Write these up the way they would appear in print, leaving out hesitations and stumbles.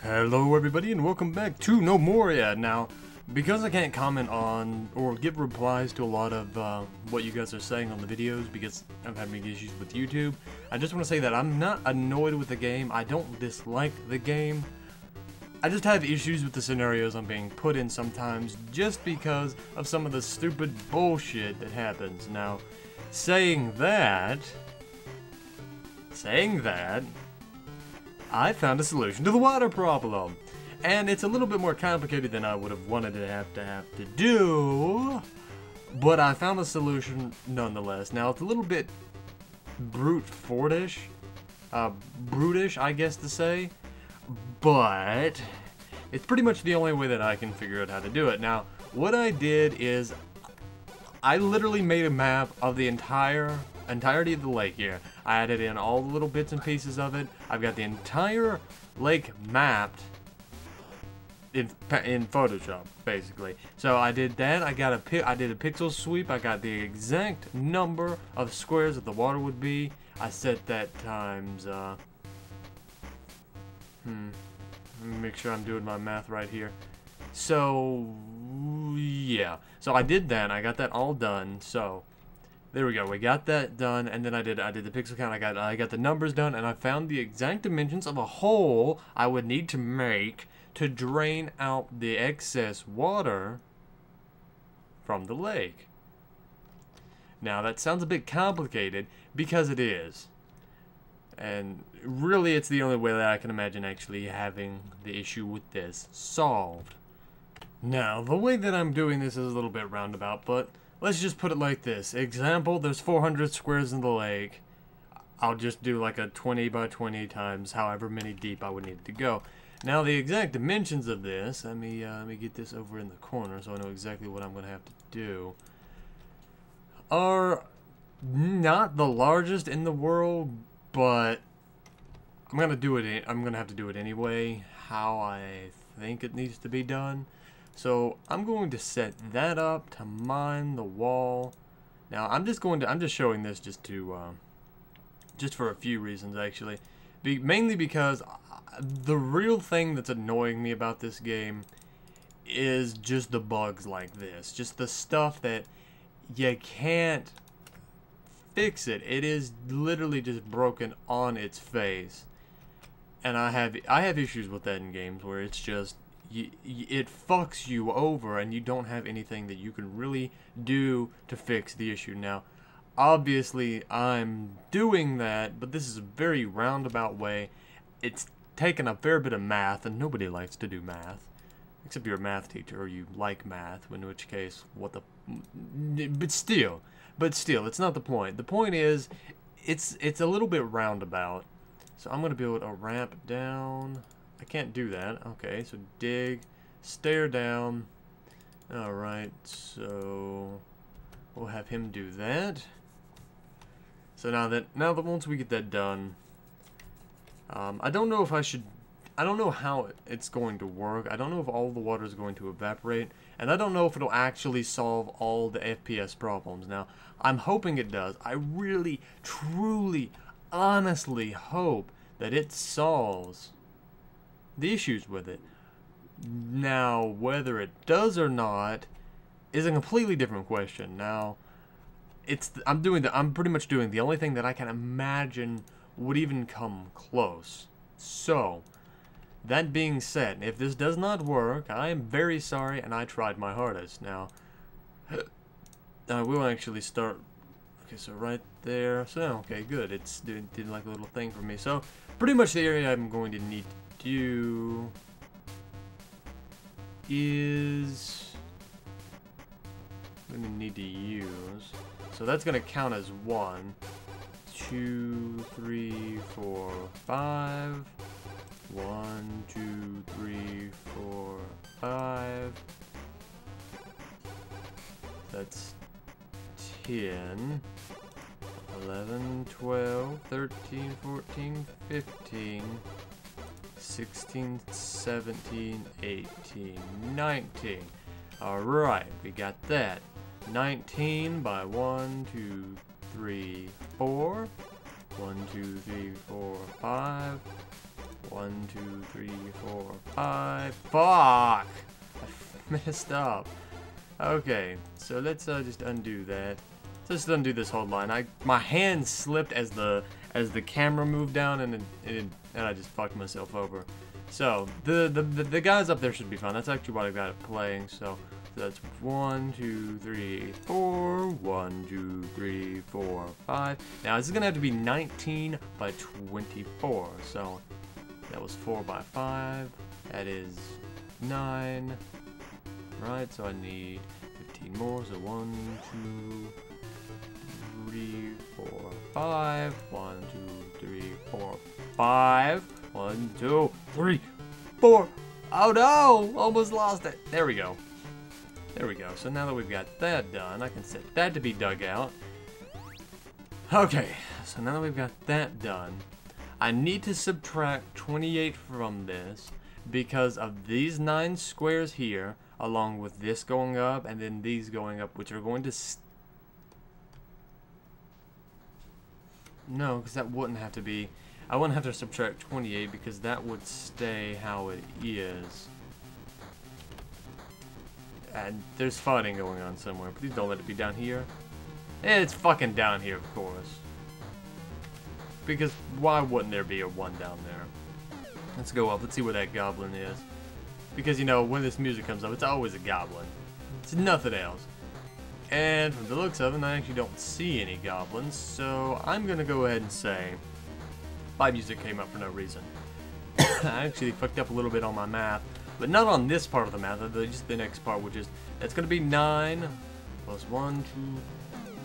Hello everybody and welcome back to Gnomoria. Now, because I can't comment on or give replies to a lot of what you guys are saying on the videos because I'm having issues with YouTube, I just want to say that I'm not annoyed with the game. I don't dislike the game. I just have issues with the scenarios I'm being put in sometimes just because of some of the stupid bullshit that happens. Now, saying that, I found a solution to the water problem. And it's a little bit more complicated than I would have wanted to have to do. But I found a solution nonetheless. Now, it's a little bit brute force-ish. Brutish, I guess to say. But it's pretty much the only way that I can figure out how to do it. Now, what I did is I literally made a map of the entirety of the lake here. I added in all the little bits and pieces of it. I've got the entire lake mapped in Photoshop, basically. So I did that. I did a pixel sweep. I got the exact number of squares that the water would be. I set that times let me make sure I'm doing my math right here. So yeah. So I did that. I got that all done. So there we go. We got that done, and then I did the pixel count. I got the numbers done, and I found the exact dimensions of a hole I would need to make to drain out the excess water from the lake. Now that sounds a bit complicated because it is, and really it's the only way that I can imagine actually having the issue with this solved. Now the way that I'm doing this is a little bit roundabout, but let's just put it like this. Example, there's 400 squares in the lake. I'll just do like a 20 by 20 times however many deep I would need it to go. Now the exact dimensions of this, let me get this over in the corner so I know exactly what I'm going to have to do, are not the largest in the world, but I'm going to have to do it anyway, how I think it needs to be done. So I'm going to set that up to mine the wall. Now I'm just showing this just for a few reasons actually. Mainly because the real thing that's annoying me about this game is just the bugs like this. Just the stuff that you can't fix it. It is literally just broken on its face. And I have issues with that in games where it's just it fucks you over and you don't have anything that you can really do to fix the issue. Now, obviously, I'm doing that, but this is a very roundabout way. It's taken a fair bit of math, and nobody likes to do math. Except you're a math teacher, or you like math, in which case, what the... But still, it's not the point. The point is, it's a little bit roundabout. So I'm going to build a ramp down. I can't do that. Okay, so dig, stare down. Alright, so we'll have him do that. So now that once we get that done, I don't know how it's going to work. I don't know if all the water is going to evaporate, and I don't know if it'll actually solve all the FPS problems. Now, I'm hoping it does. I really, truly, honestly hope that it solves the issues with it. Now, whether it does or not is a completely different question. Now, I'm pretty much doing the only thing that I can imagine would even come close. So, that being said, if this does not work, I am very sorry, and I tried my hardest. Now, I will actually start. Okay, so right there. So, okay, good. It did like a little thing for me. So, pretty much the area I'm going to need to do is I'm going to need to use. So that's going to count as 1, 2, 3, 4, 5. 1, 2, 3, 4, 5. That's 10, 11, 12, 13, 14, 15, 16, 17, 18, 19. Alright, we got that. 19 by 1, 2, 3, 4. 1, 2, 3, 4, 5. 1, 2, 3, 4, 5. Fuck! I messed up. Okay, so let's just undo that. Just undo this whole line. My hand slipped as the camera moved down, and I just fucked myself over. So the guys up there should be fine. That's actually what I got it playing. So that's 1, 2, 3, 4. 1, 2, 3, 4, 5. Now this is gonna have to be 19 by 24. So that was 4 by 5. That is 9. Right. So I need 15 more. So 1, 2, 3, 4, 5. 1, 2, 3, 4, 5. 1, 2, 3, 4. Oh no! Almost lost it. There we go. There we go. So now that we've got that done, I can set that to be dug out. Okay. So now that we've got that done, I need to subtract 28 from this because of these 9 squares here, along with this going up and then these going up, which are going to... No, because that wouldn't have to be... I wouldn't have to subtract 28 because that would stay how it is. And there's fighting going on somewhere. Please don't let it be down here. It's fucking down here, of course. Because why wouldn't there be a 1 down there? Let's go up. Let's see where that goblin is. Because, you know, when this music comes up, it's always a goblin. It's nothing else. And from the looks of them, I actually don't see any goblins. So I'm going to go ahead and say... my music came up for no reason. I actually fucked up a little bit on my math, but not on this part of the math, just the next part, which is, it's going to be 9 plus 1,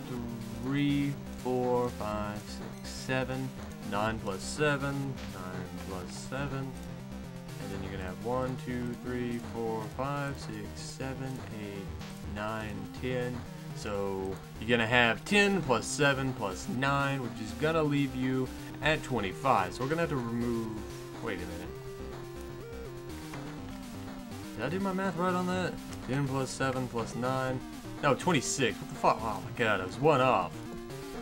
2, 3, 4, 5, 6, 7, 9 plus 7, 9 plus 7, and then you're going to have 1, 2, 3, 4, 5, 6, 7, 8, 9, 10. So you're going to have 10 plus 7 plus 9, which is going to leave you at 25. So we're going to have to remove... Wait a minute. Did I do my math right on that? 10 plus 7 plus 9. No, 26. What the fuck? Oh my god, I was 1 off.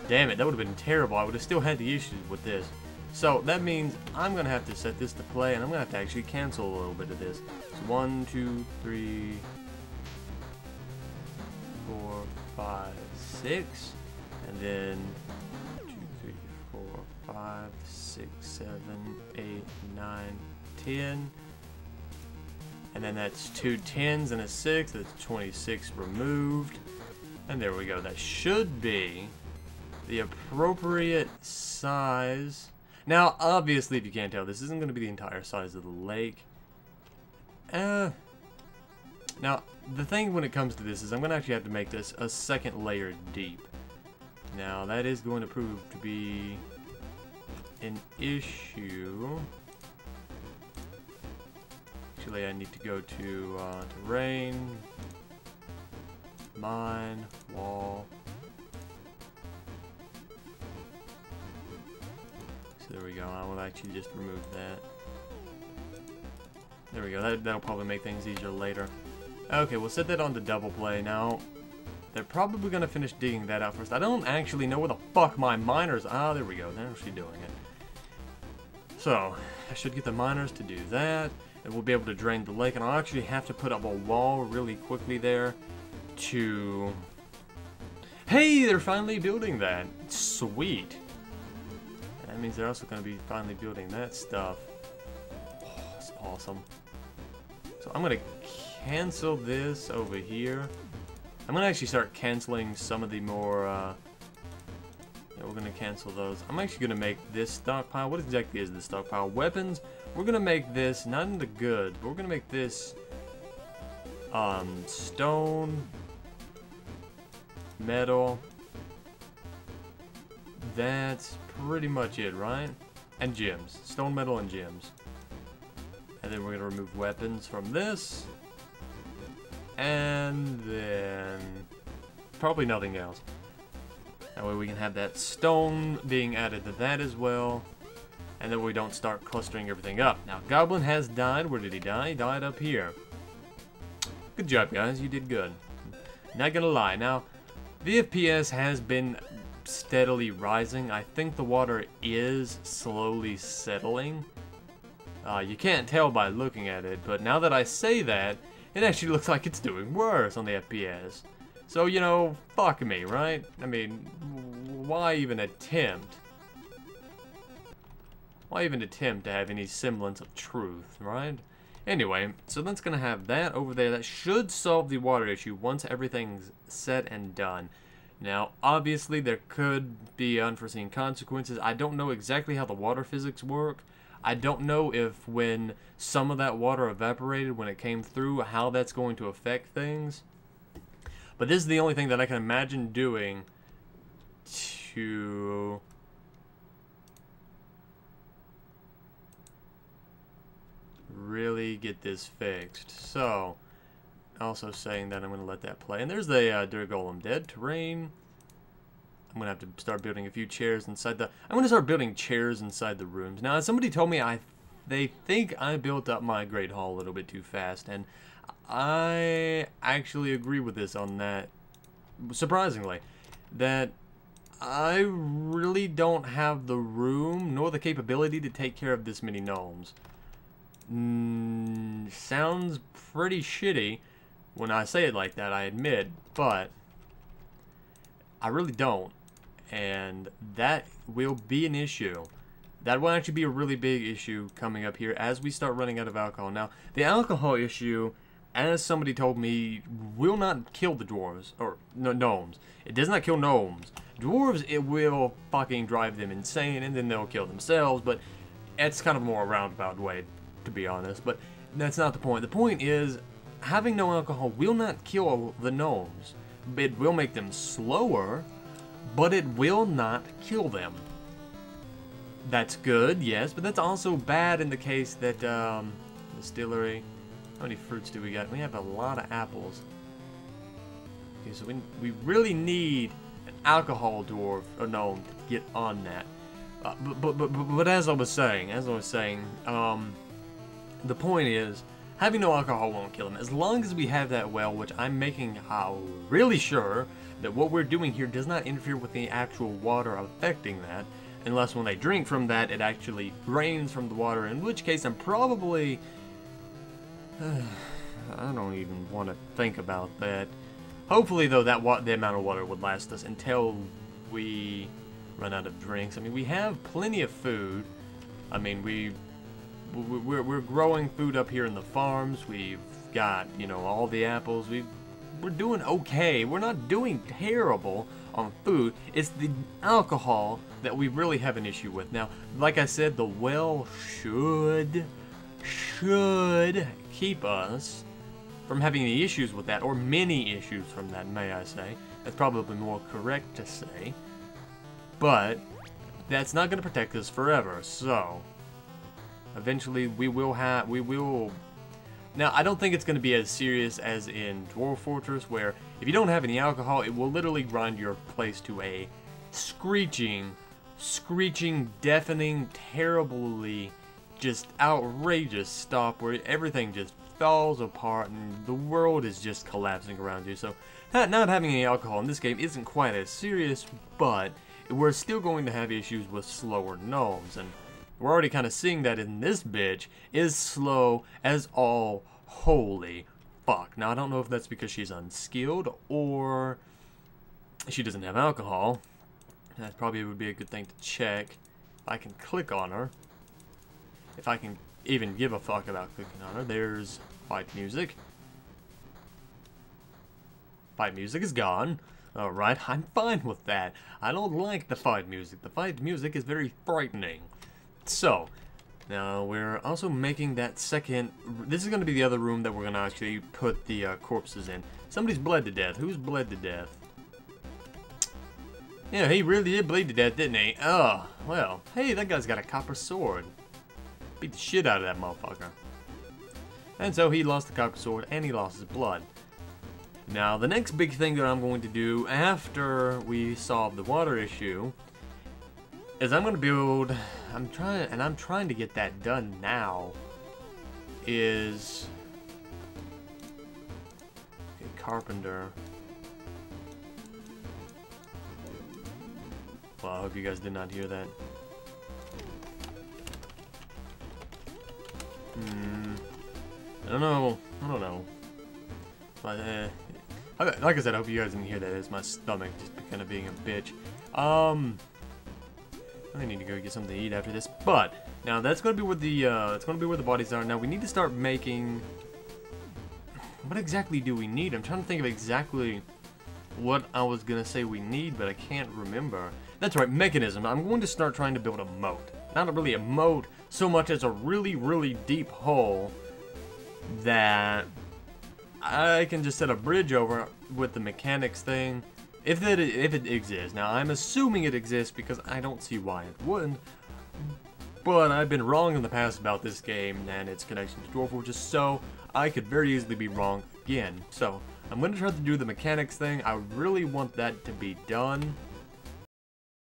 Damn it, that would have been terrible. I would have still had the issues with this. So that means I'm going to have to set this to play, and I'm going to have to actually cancel a little bit of this. So 1, 2, 3, 4, 5, 6. And then 2, 3, 4, 5, 6, 7, 8, 9, 10. And then that's 2 10s and a 6. That's 26 removed. And there we go. That should be the appropriate size. Now, obviously, if you can't tell, this isn't going to be the entire size of the lake. Now, the thing when it comes to this is I'm going to actually have to make this a second layer deep. Now, that is going to prove to be an issue. Actually, I need to go to terrain, mine, wall. So there we go. I will actually just remove that. There we go. That'll probably make things easier later. Okay, we'll set that on to double play. Now, they're probably going to finish digging that out first. I don't actually know where the fuck my miners... Ah, there we go. They're actually doing it. So, I should get the miners to do that. And we'll be able to drain the lake. And I'll actually have to put up a wall really quickly there to... Hey, they're finally building that. Sweet. That means they're also going to be finally building that stuff. Oh, that's awesome. So I'm going to cancel this over here. I'm going to actually start canceling some of the more... yeah, we're going to cancel those. I'm actually going to make this stockpile. What exactly is this stockpile? Weapons. We're going to make this, not into good, but we're going to make this stone, metal. That's pretty much it, right? And gems. Stone, metal, and gems. And then we're going to remove weapons from this. And then probably nothing else. That way we can have that stone being added to that as well. And then we don't start clustering everything up. Now, Goblin has died. Where did he die? He died up here. Good job, guys. You did good. Not gonna lie. Now, the FPS has been steadily rising. I think the water is slowly settling. You can't tell by looking at it, but now that I say that, it actually looks like it's doing worse on the FPS. So, you know, fuck me, right? I mean, why even attempt? Why even attempt to have any semblance of truth, right? Anyway, so that's going to have that over there. That should solve the water issue once everything's set and done. Now, obviously, there could be unforeseen consequences. I don't know exactly how the water physics work. I don't know if when some of that water evaporated when it came through, how that's going to affect things. But this is the only thing that I can imagine doing to really get this fixed. So, also saying that I'm going to let that play. And there's the Dirt Golem dead. Terrain. I'm going to have to start building a few chairs inside the... I'm going to start building chairs inside the rooms. Now, somebody told me they think I built up my Great Hall a little bit too fast. And I actually agree with this on that. Surprisingly. That I really don't have the room nor the capability to take care of this many gnomes. Sounds pretty shitty when I say it like that, I admit, but I really don't, and that will be an issue. That will actually be a really big issue coming up here as we start running out of alcohol. Now, the alcohol issue, as somebody told me, will not kill the dwarves, or no, gnomes. It does not kill gnomes. Dwarves, it will fucking drive them insane, and then they'll kill themselves, but it's kind of more a roundabout way, to be honest, but that's not the point. The point is, having no alcohol will not kill the gnomes. It will make them slower, but it will not kill them. That's good, yes, but that's also bad in the case that, distillery, how many fruits do we got? We have a lot of apples. Okay, so we really need an alcohol dwarf, or gnome, to get on that. But as I was saying, the point is, having no alcohol won't kill them. As long as we have that well, which I'm making really sure that what we're doing here does not interfere with the actual water affecting that. Unless when they drink from that, it actually drains from the water, in which case I'm probably... I don't even want to think about that. Hopefully, though, the amount of water would last us until we run out of drinks. I mean, we have plenty of food. I mean, we're growing food up here in the farms. We've got, you know, all the apples. We're doing okay. We're not doing terrible on food. It's the alcohol that we really have an issue with. Now, like I said, the well should keep us from having any issues with that, or many issues from that, may I say. That's probably more correct to say. But that's not going to protect us forever, so eventually we will. Now, I don't think it's going to be as serious as in Dwarf Fortress, where if you don't have any alcohol, it will literally grind your place to a screeching, deafening, terribly just outrageous stop where everything just falls apart and the world is just collapsing around you. So, not having any alcohol in this game isn't quite as serious, but we're still going to have issues with slower gnomes, and we're already kind of seeing that in this bitch is slow as all holy fuck. Now, I don't know if that's because she's unskilled or she doesn't have alcohol. That probably would be a good thing to check. If I can click on her. If I can even give a fuck about clicking on her. There's fight music. Fight music is gone. Alright, I'm fine with that. I don't like the fight music. The fight music is very frightening. So, now we're also making that second... This is going to be the other room that we're going to actually put the corpses in. Somebody's bled to death. Who's bled to death? Yeah, he really did bleed to death, didn't he? Oh, well. Hey, that guy's got a copper sword. Beat the shit out of that motherfucker. And so he lost the copper sword and he lost his blood. Now, the next big thing that I'm going to do after we solve the water issue is I'm going to build... I'm trying to get that done now. Is... a carpenter. Well, I hope you guys did not hear that. I don't know. I don't know. But, like I said, I hope you guys didn't hear that. It's my stomach just kind of being a bitch. I need to go get something to eat after this. But, now that's going to be where the bodies are. Now, we need to start making... What exactly do we need? I'm trying to think of exactly what I was going to say we need, but I can't remember. That's right, mechanism. I'm going to start trying to build a moat. Not really a moat, so much as a really, really deep hole that I can just set a bridge over with the mechanics thing, if it exists. Now, I'm assuming it exists because I don't see why it wouldn't, but I've been wrong in the past about this game and its connection to Dwarf Forges, so I could very easily be wrong again. So, I'm going to try to do the mechanics thing. I really want that to be done.